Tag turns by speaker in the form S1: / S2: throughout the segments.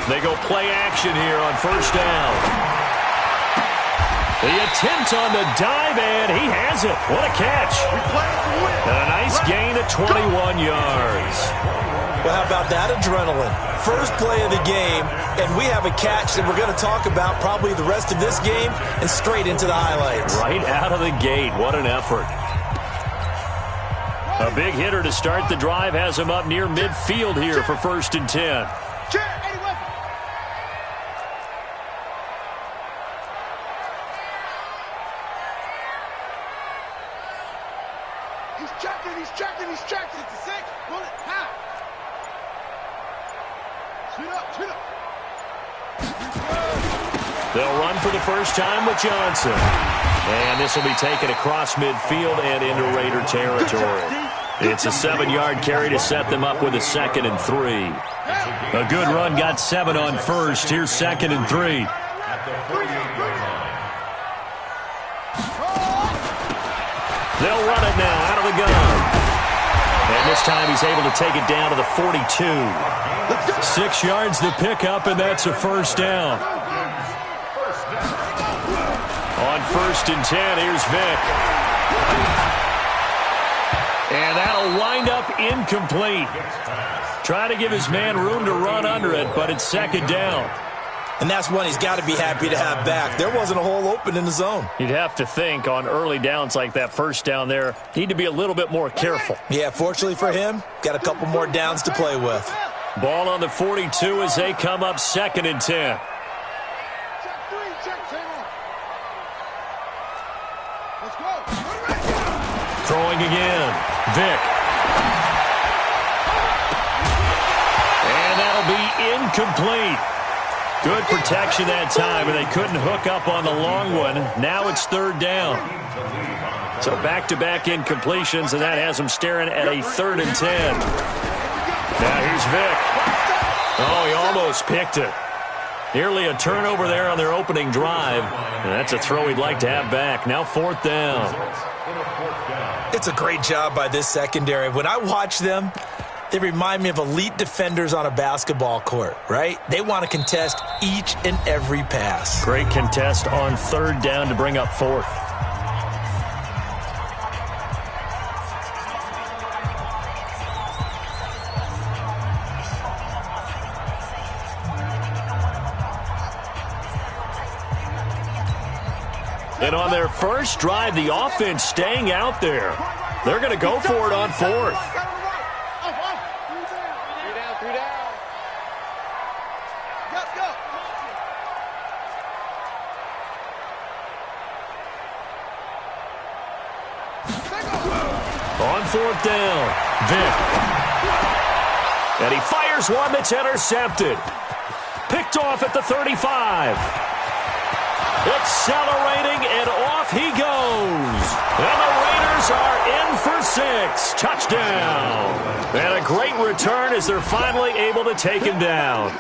S1: They go play action here on first down. The attempt on the dive, and he has it. What a catch. And a nice gain of 21 yards.
S2: Well, how about that adrenaline? First play of the game, and we have a catch that we're going to talk about probably the rest of this game and straight into the highlights.
S1: Right out of the gate. What an effort. A big hitter to start the drive has him up near midfield here for 1st and 10.
S3: He's checking. It's a 6. Bullet, half. Shoot up.
S1: They'll run for the first time with Johnson. And this will be taken across midfield and into Raider territory. It's a 7-yard carry to set them up with a 2nd and 3. A good run got 7 on first. Here's 2nd and 3. They'll run it now out of the gun. And this time he's able to take it down to the 42. 6 yards the pickup, and that's a first down. On 1st and 10, here's Vick. And that'll wind up incomplete. Try to give his man room to run under it, but it's 2nd down.
S2: And that's one he's got to be happy to have back. There wasn't a hole open in the zone.
S1: You'd have to think on early downs like that first down there, need to be a little bit more careful.
S2: Yeah, fortunately for him, got a couple more downs to play with.
S1: Ball on the 42 as they come up 2nd and 10. Throwing again. Vick. And that'll be incomplete. Good protection that time, and they couldn't hook up on the long one. Now it's 3rd down. So back-to-back incompletions, and that has them staring at a 3rd and 10. Now here's Vick. Oh, he almost picked it. Nearly a turnover there on their opening drive. And that's a throw he'd like to have back. Now 4th down.
S2: It's a great job by this secondary. When I watch them, they remind me of elite defenders on a basketball court, right? They want to contest each and every pass.
S1: Great contest on 3rd down to bring up 4th. And on their first drive, the offense staying out there. They're going to go for it on 4th. On 4th down, Vick. And he fires one that's intercepted. Picked off at the 35. Accelerating, and off he goes. And the Raiders are in for 6. Touchdown. And a great return as they're finally able to take him down.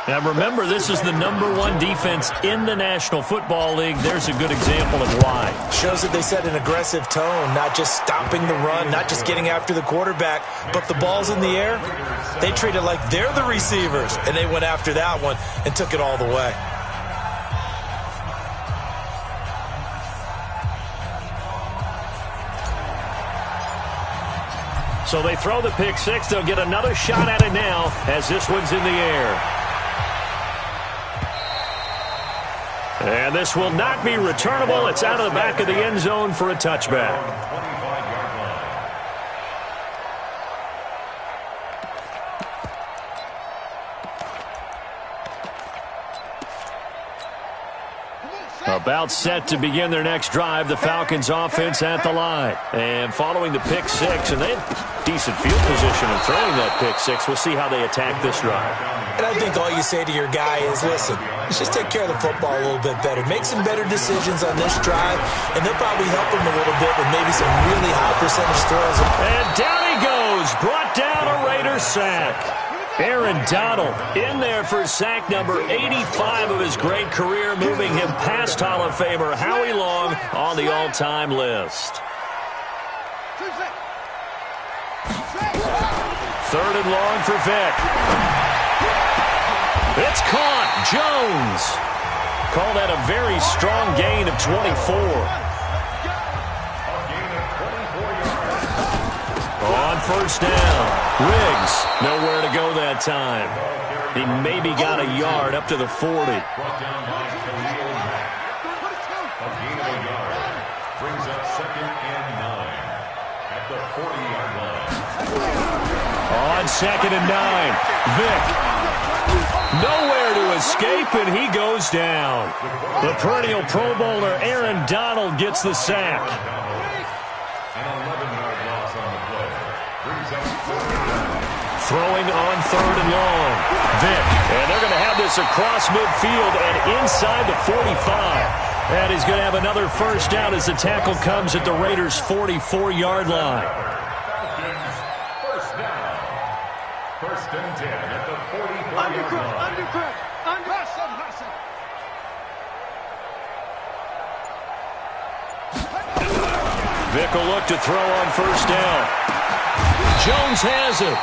S1: Now remember, this is the #1 defense in the National Football League. There's a good example of why.
S2: Shows that they set an aggressive tone, not just stopping the run, not just getting after the quarterback, but the ball's in the air. They treat it like they're the receivers, and they went after that one and took it all the way.
S1: So they throw the pick 6. They'll get another shot at it now as this one's in the air. And this will not be returnable. It's out of the back of the end zone for a touchback. About set to begin their next drive, the Falcons offense at the line. And following the pick 6, and they have decent field position in throwing that pick 6. We'll see how they attack this drive.
S2: And I think all you say to your guy is, listen, let's just take care of the football a little bit better. Make some better decisions on this drive, and they'll probably help him a little bit with maybe some really high percentage throws.
S1: And down he goes. Brought down a Raiders sack. Aaron Donald in there for sack number 85 of his great career, moving him past Hall of Famer Howie Long on the all-time list. 3rd and long for Vick. It's caught. Jones. Call that a very strong gain of 24. On first down, Riggs, nowhere to go that time. He maybe got a yard up to the 40.
S4: Brings up 2nd and 9 at the 40-yard line.
S1: On 2nd and 9, Vick. Nowhere to escape, and he goes down. The perennial Pro Bowler Aaron Donald gets the sack.
S4: An 11-yard loss on the play. Brings up 4th down.
S1: Throwing on 3rd and long. Vick. And they're going to have this across midfield and inside the 45. And he's going to have another first down as the tackle comes at the Raiders' 44-yard line.
S4: Falcons, first down. 1st and 10 at the 44-yard line.
S3: Undercraft.
S1: Vick will look to throw on first down. Jones has it.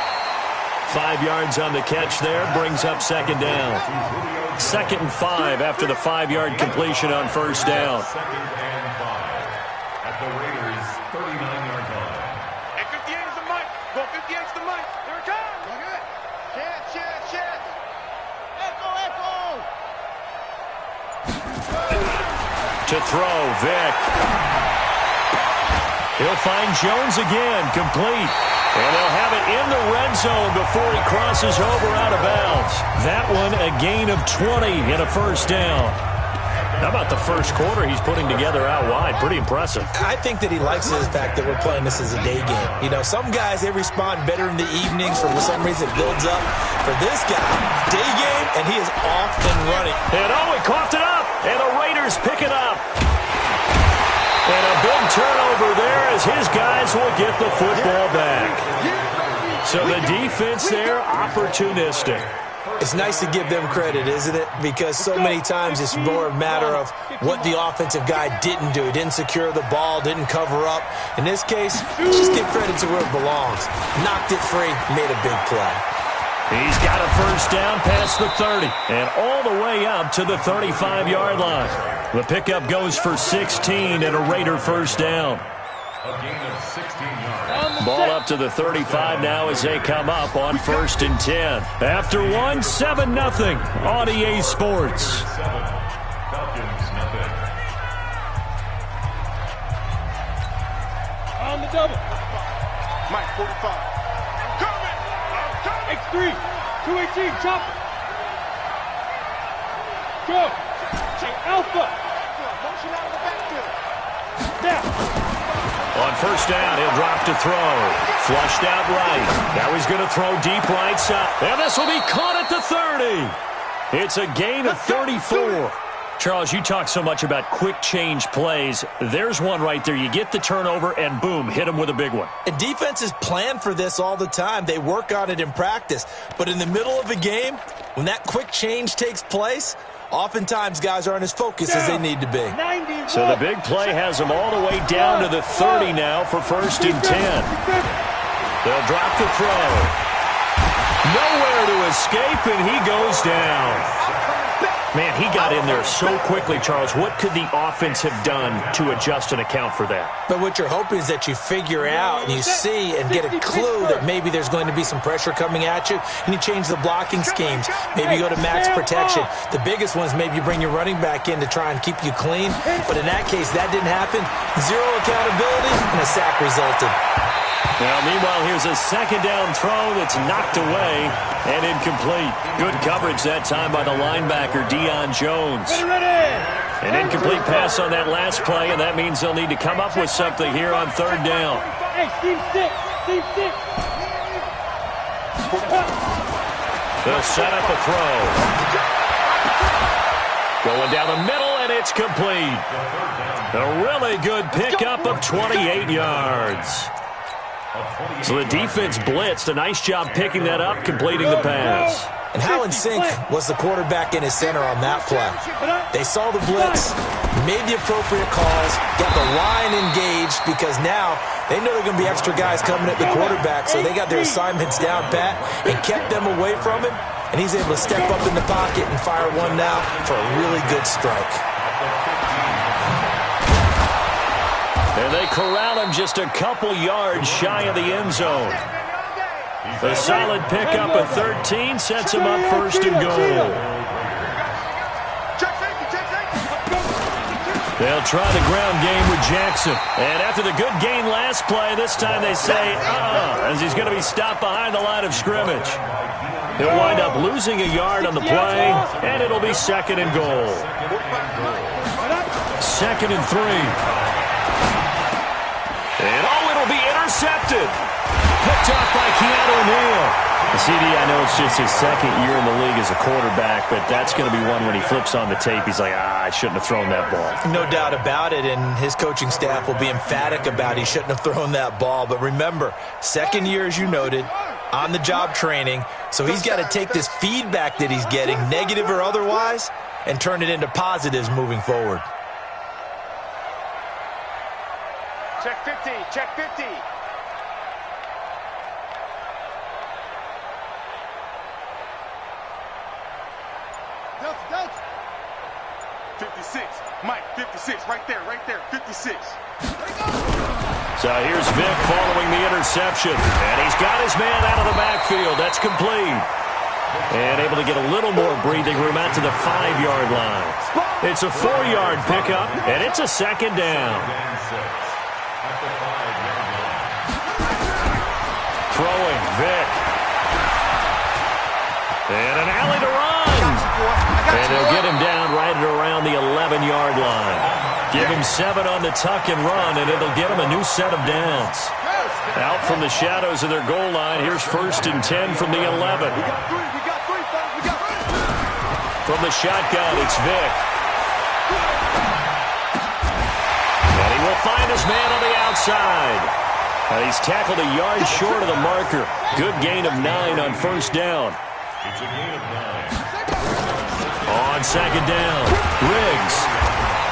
S1: 5 yards on the catch there, brings up 2nd down. 2nd and 5 after the 5-yard completion on first down.
S4: 2nd and 5 at the Raiders' 39-yard line.
S3: And 58 is the mic. Go 58 is the mic. Here it comes. Look at it. Chance. Echo.
S1: To throw, Vick. He'll find Jones again, complete. And they'll have it in the red zone before he crosses over out of bounds. That one a gain of 20 and a first down. How about the first quarter he's putting together out wide? Pretty impressive.
S2: I think that he likes the fact that we're playing this as a day game. You know, some guys, they respond better in the evenings. For some reason, it builds up. For this guy, day game, and he is off and running.
S1: And he coughed it up. And the Raiders pick it up. And a big turnover there as his guys will get the football back. So the defense there, opportunistic.
S2: It's nice to give them credit, isn't it? Because so many times it's more a matter of what the offensive guy didn't do. He didn't secure the ball, didn't cover up. In this case, let's just give credit to where it belongs. Knocked it free, made a big play.
S1: He's got a first down past the 30 and all the way up to the 35-yard line. The pickup goes for 16 and a Raider first down.
S4: A gain of 16 yards.
S1: Ball up to the 35 now as they come up on 1st and 10. After one, 7-0 on EA Sports.
S4: 7. Falcons, nothing.
S3: On the double. Mike, 45. I'm coming. X3. 218. Chop it. Go. Take Alpha. Motion out of the backfield. Now.
S1: On first down, he'll drop to throw. Flushed out right. Now he's going to throw deep right side. And this will be caught at the 30. It's a gain of 34. Charles, you talk so much about quick change plays. There's one right there. You get the turnover, and boom, hit him with a big one.
S2: And defenses plan for this all the time. They work on it in practice. But in the middle of a game, when that quick change takes place, oftentimes guys aren't as focused as they need to be.
S1: So the big play has them all the way down to the 30 now for 1st and 10. They'll drop the throw. Nowhere to escape, and he goes down. Man, he got in there so quickly, Charles. What could the offense have done to adjust and account for that?
S2: But what you're hoping is that you figure out and you see and get a clue that maybe there's going to be some pressure coming at you, and you change the blocking schemes. Maybe you go to max protection. The biggest one is maybe you bring your running back in to try and keep you clean. But in that case, that didn't happen. Zero accountability, and a sack resulted.
S1: Now, meanwhile, here's a 2nd down throw that's knocked away and incomplete. Good coverage that time by the linebacker, Deion Jones. An incomplete pass on that last play, and that means they'll need to come up with something here on 3rd down.
S3: Hey, Steve 6.
S1: They'll set up a throw. Going down the middle, and it's complete. A really good pickup of 28 yards. So the defense blitzed. A nice job picking that up, completing the pass.
S2: And how in sync was the quarterback in his center on that play? They saw the blitz, made the appropriate calls, got the line engaged, because now they know there are going to be extra guys coming at the quarterback, so they got their assignments down pat and kept them away from him. and he's able to step up in the pocket and fire one now for a really good strike.
S1: And they corral him just a couple yards shy of the end zone. A solid pickup of 13 sets him up first and goal. They'll try the ground game with Jackson. And after the good gain last play, this time they say, as he's going to be stopped behind the line of scrimmage. He'll wind up losing a yard on the play, and it'll be second and goal. 2nd and 3. And it'll be intercepted. Picked off by Keanu Neal. CD, I know it's just his second year in the league as a quarterback, but that's going to be one when he flips on the tape. He's like, I shouldn't have thrown that ball.
S2: No doubt about it, and his coaching staff will be emphatic about he shouldn't have thrown that ball. But remember, second year, as you noted, on-the-job training, so he's got to take this feedback that he's getting, negative or otherwise, and turn it into positives moving forward.
S3: Check 50, check 50. Delta. 56, Mike, 56, right there, 56.
S1: So here's Vic following the interception, and he's got his man out of the backfield. That's complete. And able to get a little more breathing room out to the 5-yard line. It's a 4-yard pickup, and it's a second down. Throwing, Vic. And an alley to run. And they'll get him down right at around the 11-yard line. Give him 7 on the tuck and run, and it'll get him a new set of downs. Out from the shadows of their goal line, here's 1st and 10 from the 11. From the shotgun, it's Vic. And he will find his man on the outside. And he's tackled a yard short of the marker. Good gain of 9 on 1st down.
S4: It's a gain of 9.
S1: On 2nd down, Riggs.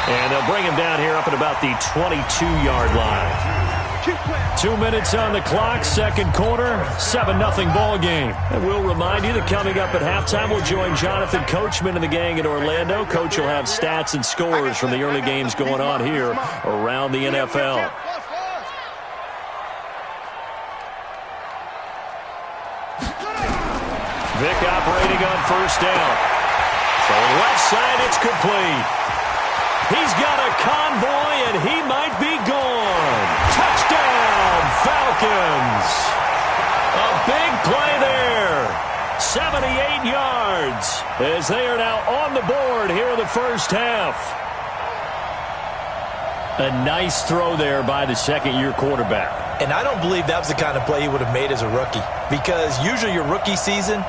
S1: And they'll bring him down here up at about the 22-yard line. 2 minutes on the clock, 2nd quarter, 7-0 ball game. And we'll remind you that coming up at halftime, we'll join Jonathan Coachman and the gang in Orlando. Coach will have stats and scores from the early games going on here around the NFL. Vic operating on 1st down. Throwing left side, it's complete. He's got a convoy, and he might be gone. Touchdown, Falcons. A big play there. 78 yards as they are now on the board here in the 1st half. A nice throw there by the 2nd-year quarterback.
S2: And I don't believe that was the kind of play he would have made as a rookie, because usually your rookie season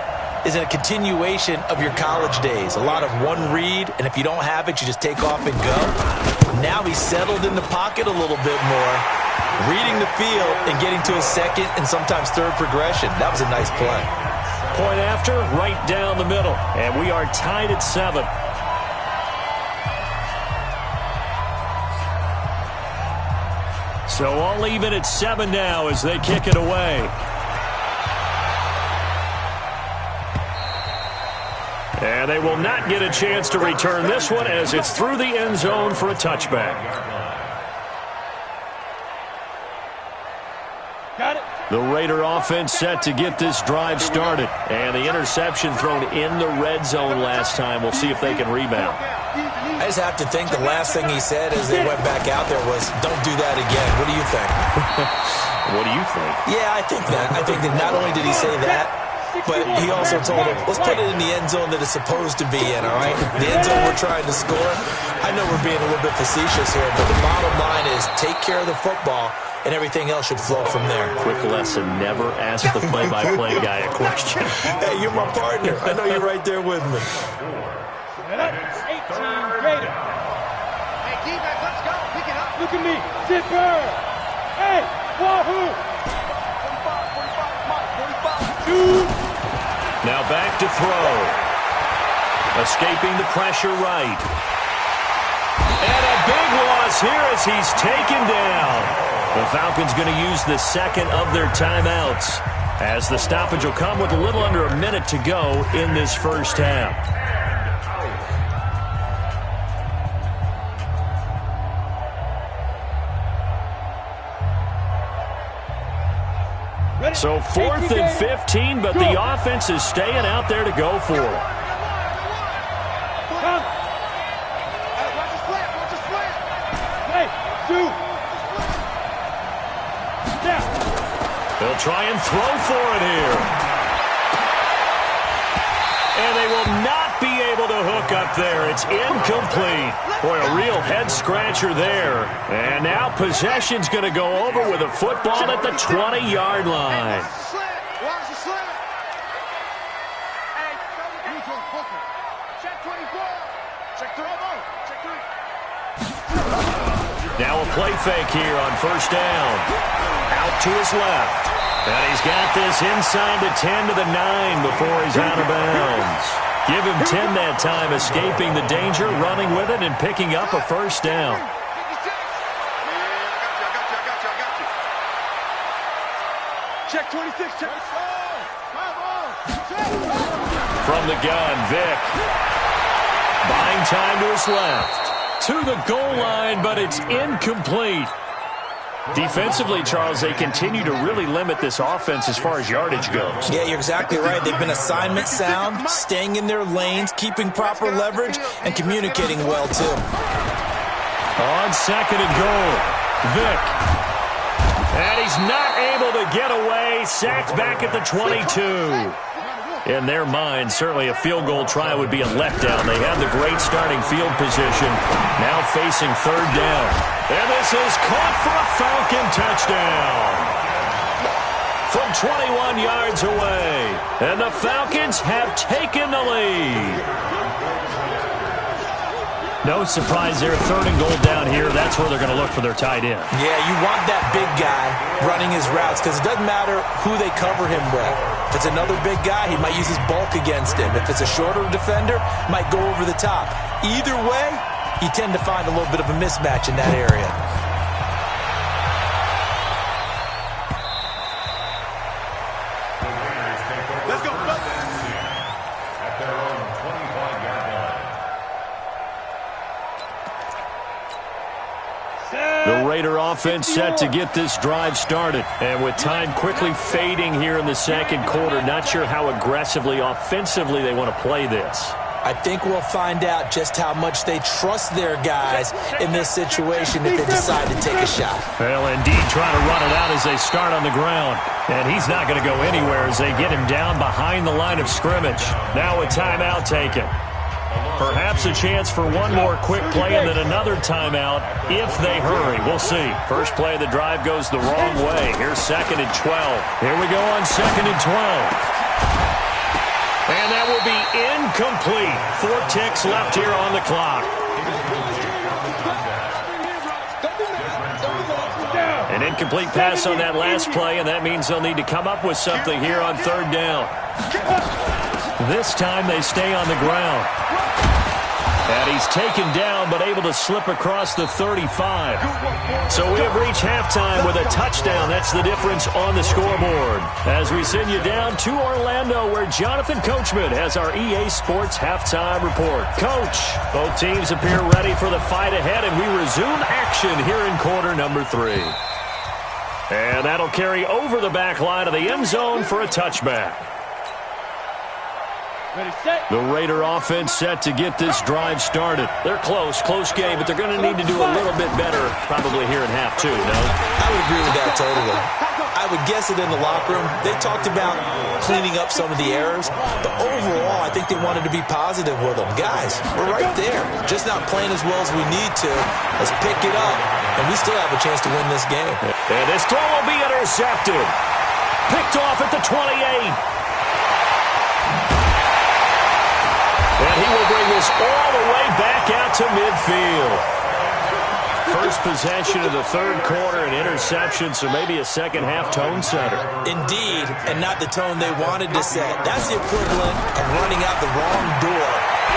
S2: is a continuation of your college days. A lot of one read, and if you don't have it, you just take off and go. Now he's settled in the pocket a little bit more, reading the field and getting to a 2nd and sometimes 3rd progression. That was a nice play.
S1: Point after, right down the middle, and we are tied at 7. So all even at 7 now as they kick it away. And they will not get a chance to return this one as it's through the end zone for a touchback.
S3: Got it.
S1: The Raider offense set to get this drive started. And the interception thrown in the red zone last time. We'll see if they can rebound.
S2: I just have to think the last thing he said as they went back out there was, don't do that again. What do you think?
S1: What do you think?
S2: Yeah, I think that. I think that not only did he say that, but he also told him, let's put it in the end zone that it's supposed to be in, all right? The end zone we're trying to score. I know we're being a little bit facetious here, but the bottom line is take care of the football, and everything else should flow from there.
S1: Quick lesson, never ask the play-by-play guy a question.
S2: Hey, you're my partner. I know you're right there with me.
S3: 18 Raider. Hey, defense, let's go. Pick it up. Look at me. Zipper. Hey, wahoo. 45, 2.
S1: Now back to throw. Escaping the pressure right. And a big loss here as he's taken down. The Falcons going to use the 2nd of their timeouts. as the stoppage will come with a little under a minute to go in this first half. So 4th and 15, but the offense is staying out there to go for it. They'll try and throw for it here. And they will not be able to hook up there. It's incomplete. Boy, a real head-scratcher there. And now possession's going to go over with a football at the 20-yard line. Now a play fake here on first down. Out to his left. And he's got this inside the 10 to the 9 before he's out of bounds. Give him 10 that time, escaping the danger, running with it, and picking up a first down.
S3: Check 26, check.
S1: From the gun, Vic. Buying time to his left. To the goal line, but it's incomplete. Defensively, Charles, they continue to really limit this offense as far as yardage goes.
S2: Yeah, you're exactly right. They've been assignment sound, staying in their lanes, keeping proper leverage, and communicating well, too.
S1: On second and goal, Vic. And he's not able to get away. Sacked back at the 22. In their mind, certainly a field goal try would be a letdown. They had the great starting field position. Now facing third down. And this is caught for a Falcon touchdown. From 21 yards away. And the Falcons have taken the lead. No surprise there. Third and goal down here. That's where they're going to look for their tight end.
S2: Yeah, you want that big guy running his routes because it doesn't matter who they cover him with. If it's another big guy, he might use his bulk against him. If it's a shorter defender, might go over the top. Either way, you tend to find a little bit of a mismatch in that area.
S3: Let's go.
S4: At their own 25-yard line.
S1: The Raider offense set to get this drive started. And with time quickly fading here in the second quarter, not sure how aggressively, offensively they want to play this.
S2: I think we'll find out just how much they trust their guys in this situation if they decide to take a shot.
S1: Well, indeed, trying to run it out as they start on the ground. And he's not going to go anywhere as they get him down behind the line of scrimmage. Now a timeout taken. Perhaps a chance for one more quick play and then another timeout if they hurry. We'll see. First play of the drive goes the wrong way. Here's 2nd and 12. Here we go on 2nd and 12. And that will be incomplete. 4 ticks left here on the clock. An incomplete pass on that last play, and that means they'll need to come up with something here on third down. This time they stay on the ground. And he's taken down, but able to slip across the 35. So we have reached halftime with a touchdown. That's the difference on the scoreboard. As we send you down to Orlando, where Jonathan Coachman has our EA Sports halftime report. Coach, both teams appear ready for the fight ahead, and we resume action here in quarter number 3. And that'll carry over the back line of the end zone for a touchback. The Raider offense set to get this drive started. They're close game, but they're going to need to do a little bit better probably here in half 2, no?
S2: I would agree with that totally. I would guess it in the locker room. They talked about cleaning up some of the errors, but overall, I think they wanted to be positive with them. Guys, we're right there. Just not playing as well as we need to. Let's pick it up, and we still have a chance to win this game.
S1: And this throw will be intercepted. Picked off at the 28. And he will bring this all the way back out to midfield. First possession of the third quarter, an interception, so maybe a second-half tone setter.
S2: Indeed, and not the tone they wanted to set. That's the equivalent of running out the wrong door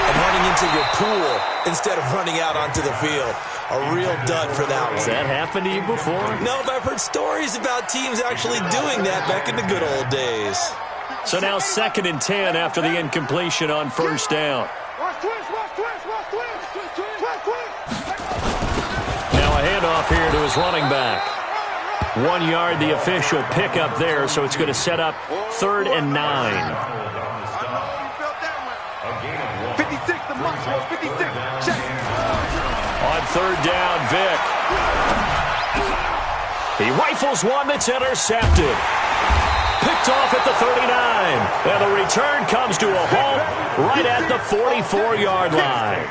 S2: and running into your pool instead of running out onto the field. A real dud for that one.
S1: Has that happened to you before?
S2: No, but I've heard stories about teams actually doing that back in the good old days.
S1: So now 2nd and 10 after the incompletion on first down. Now a handoff here to his running back. 1 yard, the official pickup there, so it's going to set up 3rd and 9.
S3: 56, the muscle, 56, check.
S1: On 3rd down, Vic. He rifles one that's intercepted. Picked off at the 39. And the return comes to a halt right at the 44-yard line.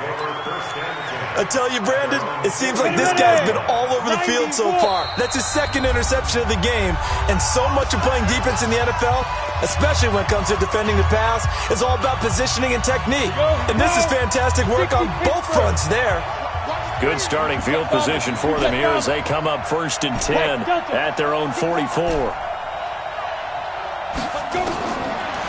S2: I tell you, Brandon, it seems like this guy's been all over the field so far. That's his 2nd interception of the game. And so much of playing defense in the NFL, especially when it comes to defending the pass, is all about positioning and technique. And this is fantastic work on both fronts there.
S1: Good starting field position for them here as they come up 1st and 10 at their own 44.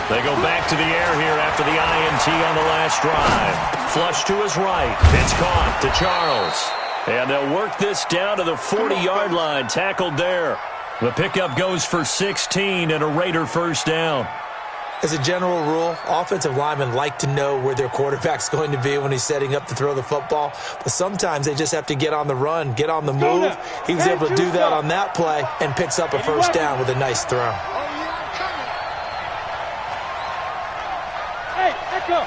S1: They go back to the air here after the INT on the last drive. Flush to his right. It's caught to Charles. And they'll work this down to the 40-yard line. Tackled there. The pickup goes for 16 and a Raider first down.
S2: As a general rule, offensive linemen like to know where their quarterback's going to be when he's setting up to throw the football. But sometimes they just have to get on the run, get on the move. He was able to do that on that play and picks up a first down with a nice throw.
S3: Hey, echo.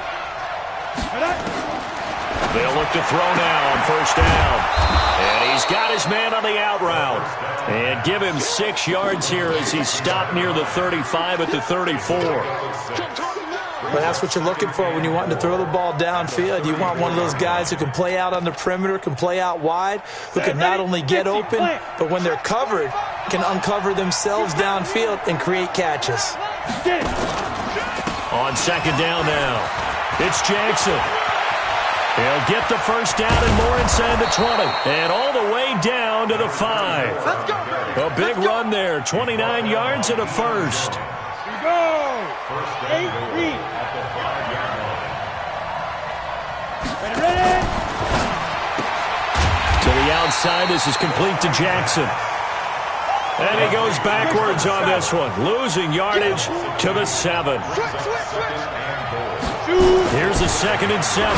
S1: They'll look to throw now on first down. And he's got his man on the out route. And give him 6 yards here as he's stopped near the 35 at the 34.
S2: But that's what you're looking for when you want to throw the ball downfield. You want one of those guys who can play out on the perimeter, can play out wide, who can not only get open, but when they're covered, can uncover themselves downfield and create catches.
S1: On 2nd down now, it's Jackson. He'll get the first down and more inside the 20. And all the way down to the 5. A big run there, 29 yards and a first.
S3: Go! 8-3. Ready?
S1: To the outside, this is complete to Jackson. And he goes backwards on this one, losing yardage to the 7. Here's the 2nd and 7.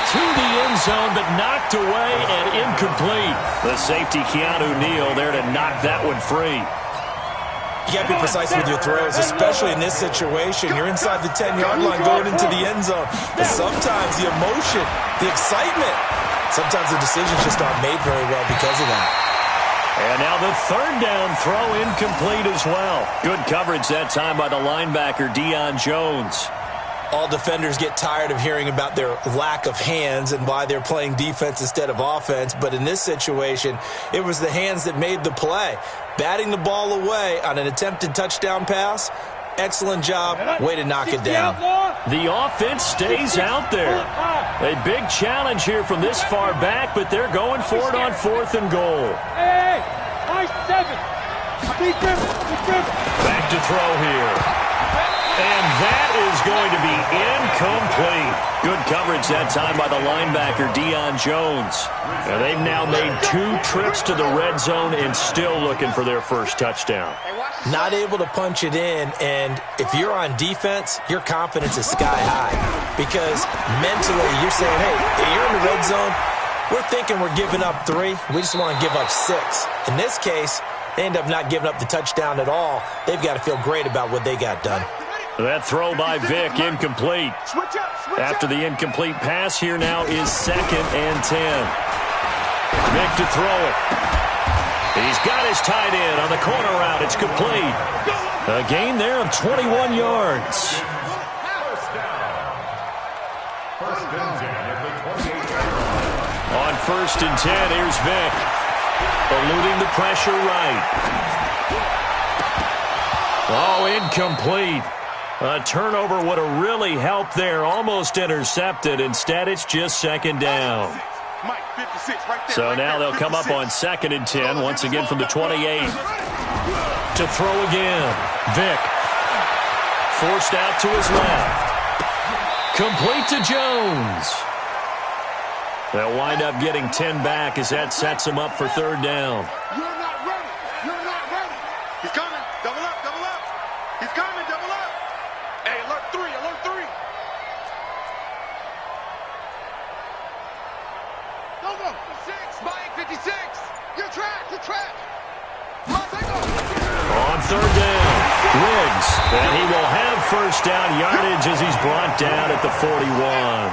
S1: To the end zone, but knocked away and incomplete. The safety, Keanu Neal, there to knock that one free.
S2: You got to be precise with your throws, especially in this situation. You're inside the 10-yard line going into the end zone. But sometimes the emotion, the excitement, sometimes the decisions just aren't made very well because of that.
S1: And now the 3rd down throw incomplete as well. Good coverage that time by the linebacker, Deion Jones.
S2: All defenders get tired of hearing about their lack of hands and why they're playing defense instead of offense. But in this situation, it was the hands that made the play. Batting the ball away on an attempted touchdown pass, excellent job. Way to knock it down.
S1: The offense stays out there. A big challenge here from this far back, but they're going for it on 4th and goal.
S3: Hey, nice 7.
S1: Back to throw here. And that is going to be incomplete. Good coverage that time by the linebacker, Deion Jones. And they've now made 2 trips to the red zone and still looking for their first touchdown.
S2: Not able to punch it in, and if you're on defense, your confidence is sky high. Because mentally, you're saying, hey, you're in the red zone, we're thinking we're giving up 3. We just want to give up 6. In this case, they end up not giving up the touchdown at all. They've got to feel great about what they got done.
S1: That throw by Vic, incomplete. After the incomplete pass, here now is 2nd and 10. Vic to throw it. He's got his tight end on the corner route. It's complete. A gain there of 21 yards. On 1st and 10, here's Vic. Eluding the pressure right. Oh, incomplete. A turnover would have really helped there. Almost intercepted. Instead, it's just 2nd down. So now they'll come up on 2nd and 10, once again from the 28. To throw again. Vic. Forced out to his left. Complete to Jones. They'll wind up getting 10 back as that sets them up for third down.
S3: You're not ready. You're not ready. He's coming. Double up, double up. He's coming, double up. Hey, alert 3, alert 3. Go, go. 6, Mike, 56. You're trapped, you're trapped. Come on, take off.
S1: On third down, Riggs. And he will have first down yardage as he's brought down at the 41.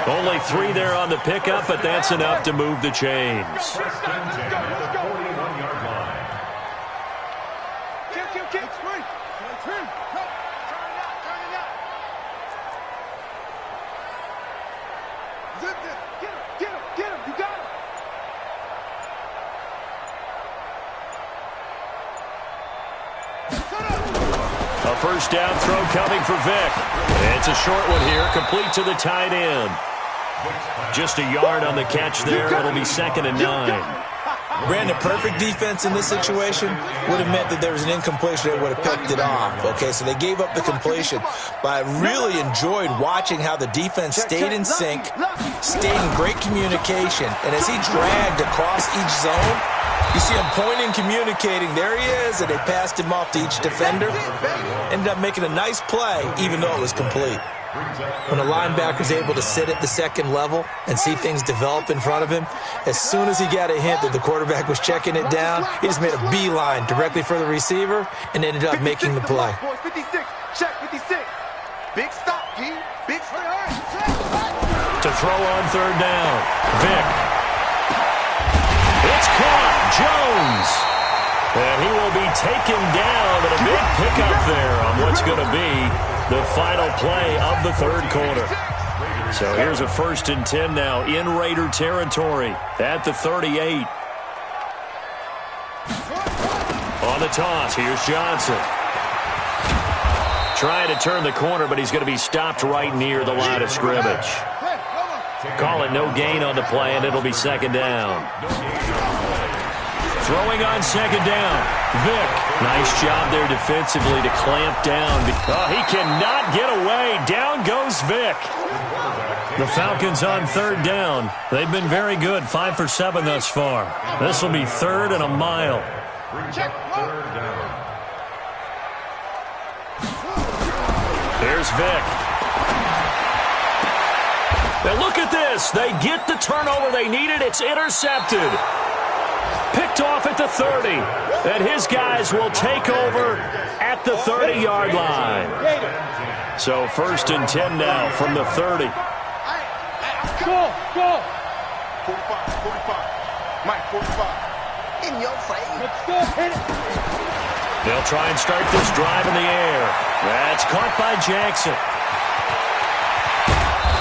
S1: Only 3 there on the pickup, but that's enough to move the chains.
S4: First and 10 at the 41-yard line.
S3: Kick, straight. Turn it out, turn it out. Zip this. Get him, you got him.
S1: A first down throw coming for Vic. It's a short one here, complete to the tight end. Just a yard on the catch there. It'll be 2nd and 9.
S2: Brandon, perfect defense in this situation would have meant that there was an incompletion that would have picked it off. Okay, so they gave up the completion. But I really enjoyed watching how the defense stayed in sync, stayed in great communication. And as he dragged across each zone, you see him pointing, communicating. There he is, and they passed him off to each defender. Ended up making a nice play, even though it was complete. When a linebacker's able to sit at the second level and see things develop in front of him, as soon as he got a hint that the quarterback was checking it down, he just made a beeline directly for the receiver and ended up making the play.
S3: 56, check 56. Big stop, G. Big stop.
S1: To throw on third down, Vic. It's caught, Jones. And he will be taken down, but a big pickup there on what's going to be the final play of the third quarter. So here's a 1st and 10 now in Raider territory at the 38. On the toss, here's Johnson. Trying to turn the corner, but he's going to be stopped right near the line of scrimmage. Call it no gain on the play, and it'll be 2nd down. Throwing on 2nd down, Vic. Nice job there defensively to clamp down. Oh, he cannot get away. Down goes Vic. The Falcons on 3rd down. They've been very good, 5 for 7 thus far. This will be 3rd and a mile. Here's Vic. Now look at this. They get the turnover they needed. It's intercepted. Picked off at the 30. And his guys will take over at the 30-yard line. So 1st and 10 now from the 30.
S3: Go. 45. Mike, 45. In your face. Let's go. Hit it.
S1: They'll try and start this drive in the air. That's caught by Jackson.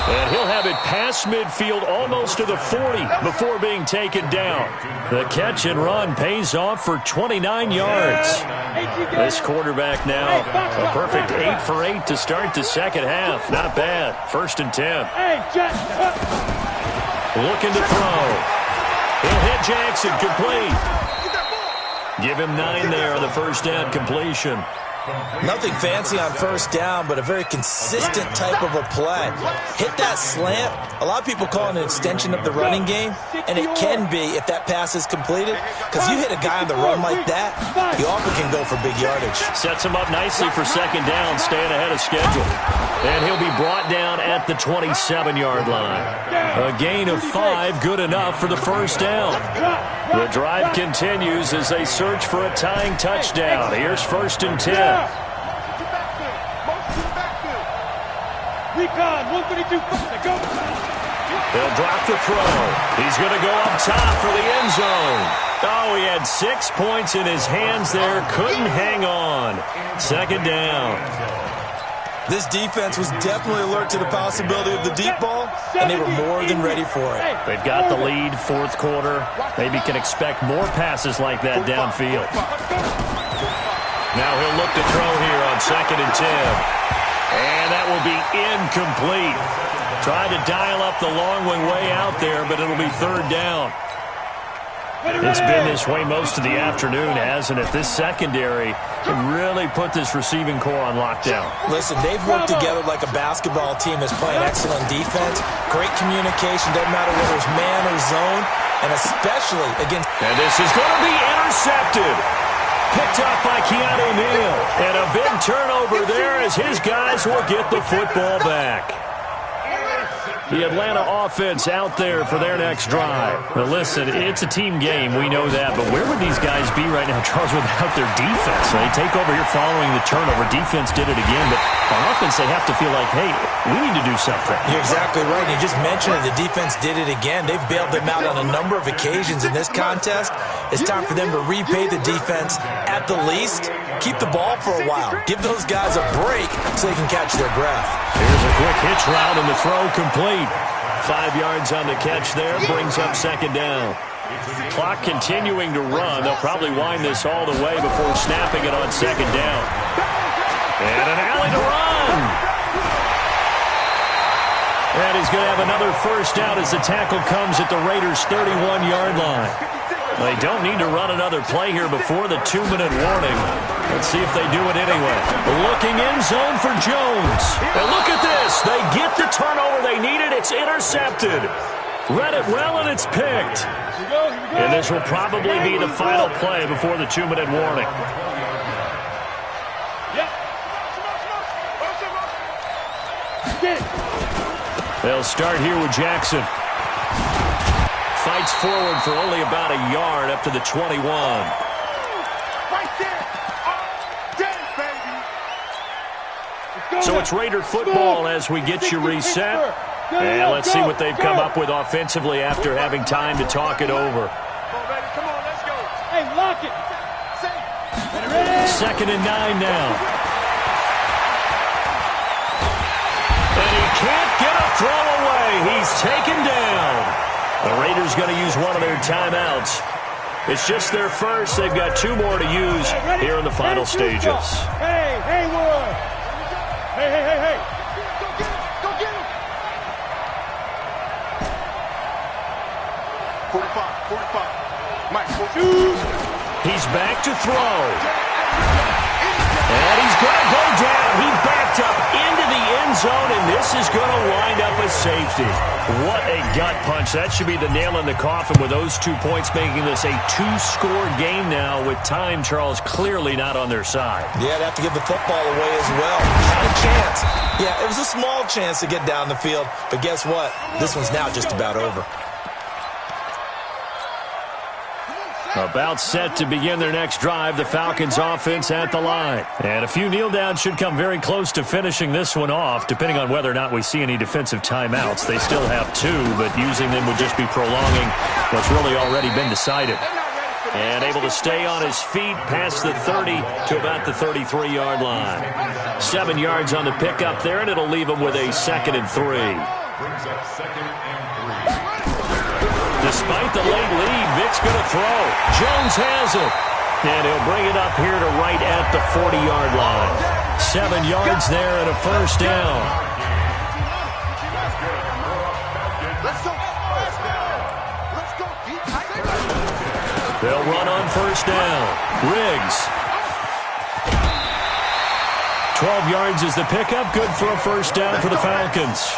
S1: And he'll have it past midfield almost to the 40 before being taken down. The catch and run pays off for 29 yards. This quarterback now a perfect 8 for 8 to start the second half. Not bad. 1st and 10. Looking to throw. He'll hit Jackson complete. Give him 9 there on the first down completion.
S2: Nothing fancy on first down, but a very consistent type of a play. Hit that slant. A lot of people call it an extension of the running game, and it can be if that pass is completed, because you hit a guy on the run like that, he often can go for big yardage.
S1: Sets him up nicely for 2nd down, staying ahead of schedule. And he'll be brought down at the 27-yard line. A gain of 5, good enough for the first down. The drive continues as they search for a tying touchdown. Here's 1st and 10.
S3: Recon, 132, go.
S1: He'll drop the throw. He's going to go up top for the end zone. Oh, he had 6 points in his hands there. Couldn't hang on. 2nd down.
S2: This defense was definitely alert to the possibility of the deep ball, and they were more than ready for it.
S1: They've got the lead, 4th quarter. Maybe can expect more passes like that downfield. Now he'll look to throw here on 2nd and 10. And that will be incomplete. Tried to dial up the long one way out there, but it'll be 3rd down. It's been this way most of the afternoon, hasn't it? This secondary really put this receiving core on lockdown.
S2: Listen, they've worked together like a basketball team that's playing excellent defense. Great communication, doesn't matter whether it's man or zone, and especially against...
S1: And this is going to be intercepted. Picked up by Keanu Neal. And a big turnover there as his guys will get the football back. The Atlanta offense out there for their next drive. Now listen, it's a team game, we know that, but where would these guys be right now, Charles, without their defense? They take over here following the turnover. Defense did it again, but on offense they have to feel like, hey, we need to do something.
S2: You're exactly right. You just mentioned it. The defense did it again. They've bailed them out on a number of occasions in this contest. It's time for them to repay the defense at the least. Keep the ball for a while. Give those guys a break so they can catch their breath.
S1: Here's a quick hitch route and the throw complete. 5 yards on the catch there, brings up second down. Clock continuing to run. They'll probably wind this all the way before snapping it on second down. And an alley to run. And he's going to have another first down as the tackle comes at the Raiders' 31-yard line. They don't need to run another play here before the 2-minute warning. Let's see if they do it anyway. Looking in zone for Jones. And look at this. They get the turnover they needed. It's intercepted. Read it well, and it's picked. And this will probably be the final play before the 2-minute warning. They'll start here with Jackson. Fights forward for only about a yard up to the 21. So it's Raider football as we get you reset. And let's see what they've come up with offensively after having time to talk it over.
S3: Come on, let's go. Hey, lock it.
S1: 2nd and 9 now. And he can't get a throw away. He's taken down. The Raiders going to use one of their timeouts. It's just their first. They've got 2 more to use here in the final stages.
S3: Hey, Haywood. Hey. Go get him. 45. Mike, 42.
S1: He's back to throw. And he's going to go down. He backed up into the end zone, and this is going to wind up a safety. What a gut punch. That should be the nail in the coffin with those 2 points, making this a 2-score game now with time, Charles, clearly not on their side.
S2: Yeah, they have to give the football away as well. Had a chance. Yeah, it was a small chance to get down the field, but guess what? This one's now just about over.
S1: About set to begin their next drive, the Falcons offense at the line. And a few kneel downs should come very close to finishing this one off, depending on whether or not we see any defensive timeouts. They still have 2, but using them would just be prolonging what's really already been decided. And able to stay on his feet past the 30 to about the 33-yard line. 7 yards on the pickup there, and it'll leave him with a 2nd and 3. Despite the late lead, Vic's going to throw. Jones has it. And he'll bring it up here to right at the 40-yard line. 7 yards there and a first down. They'll run on first down. Riggs. 12 yards is the pickup. Good for a first down for the Falcons.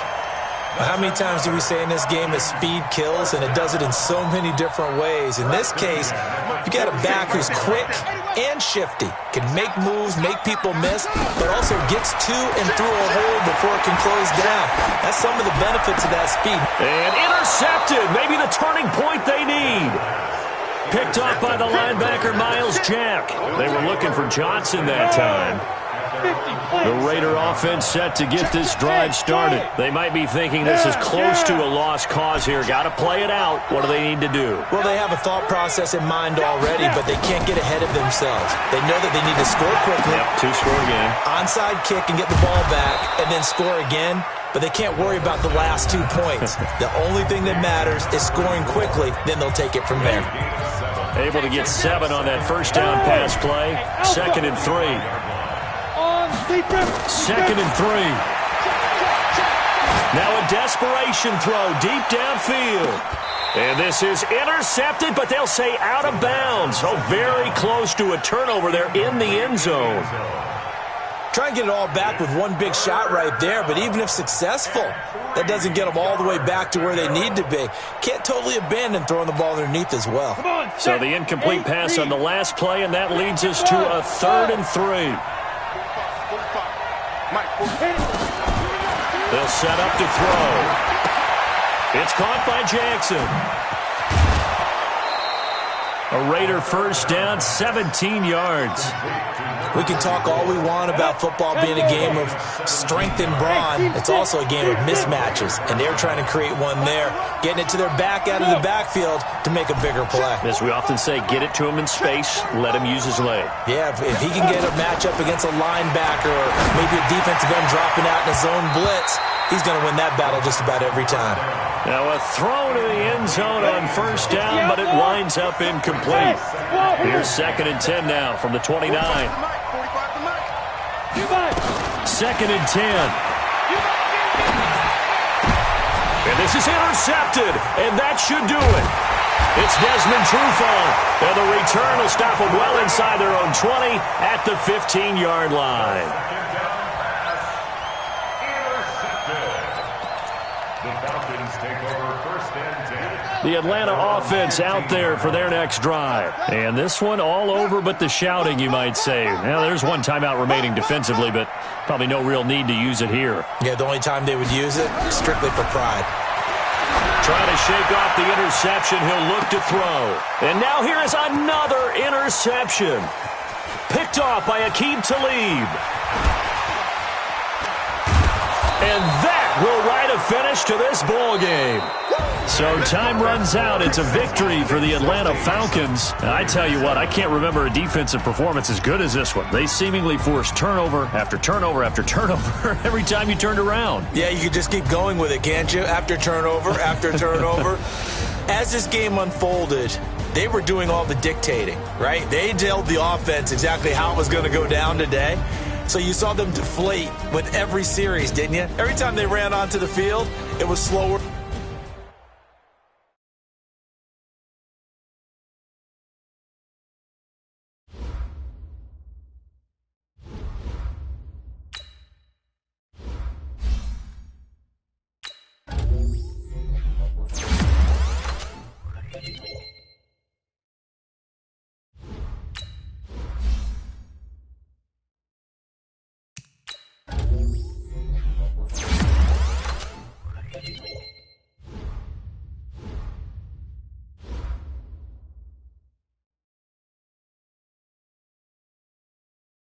S2: How many times do we say in this game that speed kills, and it does it in so many different ways? In this case, you got a back who's quick and shifty, can make moves, make people miss, but also gets to and through a hole before it can close down. That's some of the benefits of that speed.
S1: And intercepted, maybe the turning point they need. Picked off by the linebacker, Miles Jack. They were looking for Johnson that time. The Raider offense set to get this drive started. They might be thinking this is close to a lost cause here. Got to play it out. What do they need to do?
S2: Well, they have a thought process in mind already, but they can't get ahead of themselves. They know that they need to score quickly.
S1: Yep, 2-score game.
S2: Onside kick and get the ball back, and then score again. But they can't worry about the last 2 points. The only thing that matters is scoring quickly. Then they'll take it from there.
S1: Able to get 7 on that first down pass play. 2nd and 3. 2nd and 3. Now a desperation throw deep downfield. And this is intercepted, but they'll say out of bounds. So very close to a turnover there in the end zone.
S2: Try and get it all back with one big shot right there, but even if successful, that doesn't get them all the way back to where they need to be. Can't totally abandon throwing the ball underneath as well.
S1: So the incomplete pass on the last play, and that leads us to a 3rd and 3. They'll set up to throw. It's caught by Jackson. A Raider first down, 17 yards.
S2: We can talk all we want about football being a game of strength and brawn. It's also a game of mismatches, and they're trying to create one there, getting it to their back out of the backfield to make a bigger play.
S1: As we often say, get it to him in space, let him use his leg.
S2: Yeah, if he can get a matchup against a linebacker or maybe a defensive end dropping out in a zone blitz, he's going to win that battle just about every time.
S1: Now a throw to the end zone on first down, but it winds up incomplete. Here's 2nd and 10 now from the 29. 2nd and 10. And this is intercepted, and that should do it. It's Desmond Trufant, and the return will stop them well inside their own 20 at the 15-yard line. The Atlanta offense out there for their next drive. And this one all over but the shouting, you might say. Now, there's one timeout remaining defensively, but probably no real need to use it here.
S2: Yeah, the only time they would use it, strictly for pride.
S1: Trying to shake off the interception, he'll look to throw. And now here is another interception. Picked off by Aqib Talib. And that will write a finish to this ball game. So time runs out. It's a victory for the Atlanta Falcons. And I tell you what, I can't remember a defensive performance as good as this one. They seemingly forced turnover after turnover after turnover every time you turned around.
S2: Yeah, you could just keep going with it, can't you? After turnover, after turnover. As this game unfolded, they were doing all the dictating, right? They told the offense exactly how it was going to go down today. So you saw them deflate with every series, didn't you? Every time they ran onto the field, it was slower.